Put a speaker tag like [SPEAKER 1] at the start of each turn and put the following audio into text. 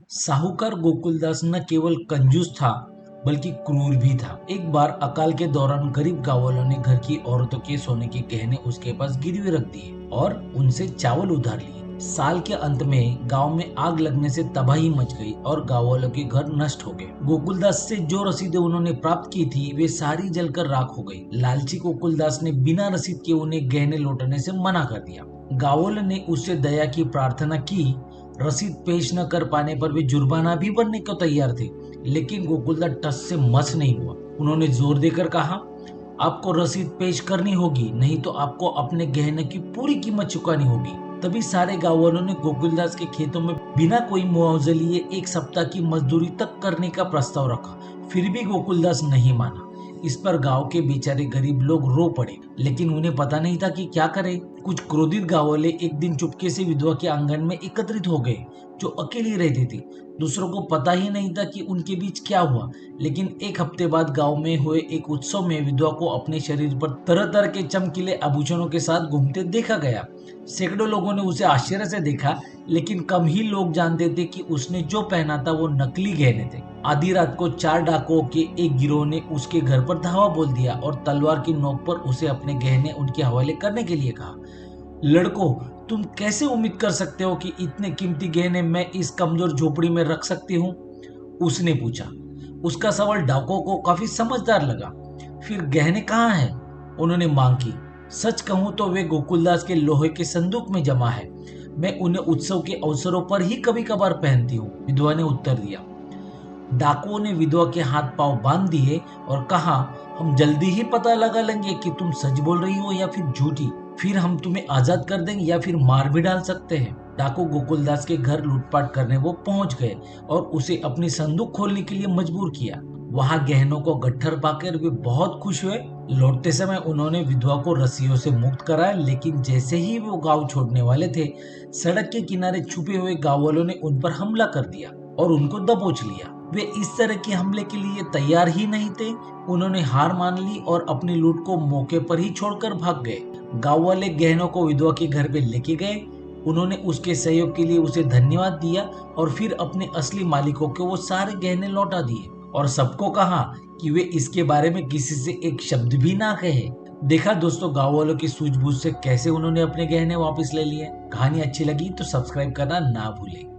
[SPEAKER 1] साहूकार गोकुलदास न केवल कंजूस था बल्कि क्रूर भी था। एक बार अकाल के दौरान गरीब गांव वालों ने घर की औरतों के सोने के गहने उसके पास गिरवी रख दिए और उनसे चावल उधार लिए। साल के अंत में गांव में आग लगने से तबाही मच गई और गांव वालों के घर नष्ट हो गए। गोकुलदास से जो रसीदें उन्होंने प्राप्त की थी वे सारी जलकर राख हो गई। लालची गोकुलदास ने बिना रसीद के उन्हें गहने लौटने से मना कर दिया। गांव वालों ने उससे दया की प्रार्थना की। रसीद पेश न कर पाने पर वे जुर्माना भी भरने को तैयार थे, लेकिन गोकुलदास टस से मस नहीं हुआ। उन्होंने जोर देकर कहा, आपको रसीद पेश करनी होगी, नहीं तो आपको अपने गहने की पूरी कीमत चुकानी होगी। तभी सारे गांव वालों ने गोकुलदास के खेतों में बिना कोई मुआवजे लिए 1 सप्ताह की मजदूरी तक करने का प्रस्ताव रखा। फिर भी गोकुलदास नहीं माना। इस पर गांव के बेचारे गरीब लोग रो पड़े, लेकिन उन्हें पता नहीं था कि क्या करें। कुछ क्रोधित गांव वाले एक दिन चुपके से विधवा के आंगन में एकत्रित हो गए, जो अकेली रहती थी। दूसरों को पता ही नहीं था कि उनके बीच क्या हुआ, लेकिन 1 हफ्ते बाद गांव में हुए एक उत्सव में विधवा को अपने शरीर पर तरह तरह के चमकीले आभूषणों के साथ घूमते देखा गया। सैकड़ों लोगों ने उसे आश्चर्य से देखा, लेकिन कम ही लोग जानते थे कि उसने जो पहना था वो नकली गहने थे। आधी रात को 4 डाकुओं के एक गिरोह ने उसके घर पर धावा बोल दिया और तलवार की नोक पर उसे अपने गहने उनके हवाले करने के लिए कहा। लड़कों, तुम कैसे उम्मीद कर सकते हो कि इतने कीमती गहने मैं इस कमजोर झोपड़ी में रख सकती हूँ? उसने पूछा। उसका सवाल डाकुओं को काफी समझदार लगा। फिर गहने कहाँ हैं? उन्होंने मांग की। सच कहूं तो वे गोकुलदास के लोहे के संदूक में जमा है। मैं उन्हें उत्सव के अवसरों पर ही कभी कभार पहनती हूँ, विधवा ने उत्तर दिया। डाकुओं ने विधवा के हाथ पांव बांध दिए और कहा, हम जल्दी ही पता लगा लेंगे कि तुम सच बोल रही हो या फिर झूठी। फिर हम तुम्हें आजाद कर देंगे या फिर मार भी डाल सकते हैं। डाकू गोकुलदास के घर लूटपाट करने वो पहुंच गए और उसे अपनी संदूक खोलने के लिए मजबूर किया। वहां गहनों को गट्ठर पाकर वे बहुत खुश हुए। लौटते समय उन्होंने विधवा को रस्सियों से मुक्त कराया, लेकिन जैसे ही वो गांव छोड़ने वाले थे, सड़क के किनारे छुपे हुए गांव वालों ने उन पर हमला कर दिया और उनको दबोच लिया। वे इस तरह के हमले के लिए तैयार ही नहीं थे। उन्होंने हार मान ली और अपनी लूट को मौके पर ही छोड़कर भाग गए। गांव वाले गहनों को विधवा के घर पे लेके गए। उन्होंने उसके सहयोग के लिए उसे धन्यवाद दिया और फिर अपने असली मालिकों को वो सारे गहने लौटा दिए और सबको कहा कि वे इसके बारे में किसी से एक शब्द भी ना कहे। देखा दोस्तों, गांव वालों की सूझबूझ से कैसे उन्होंने अपने गहने वापस ले लिए। कहानी अच्छी लगी तो सब्सक्राइब करना ना भूलें।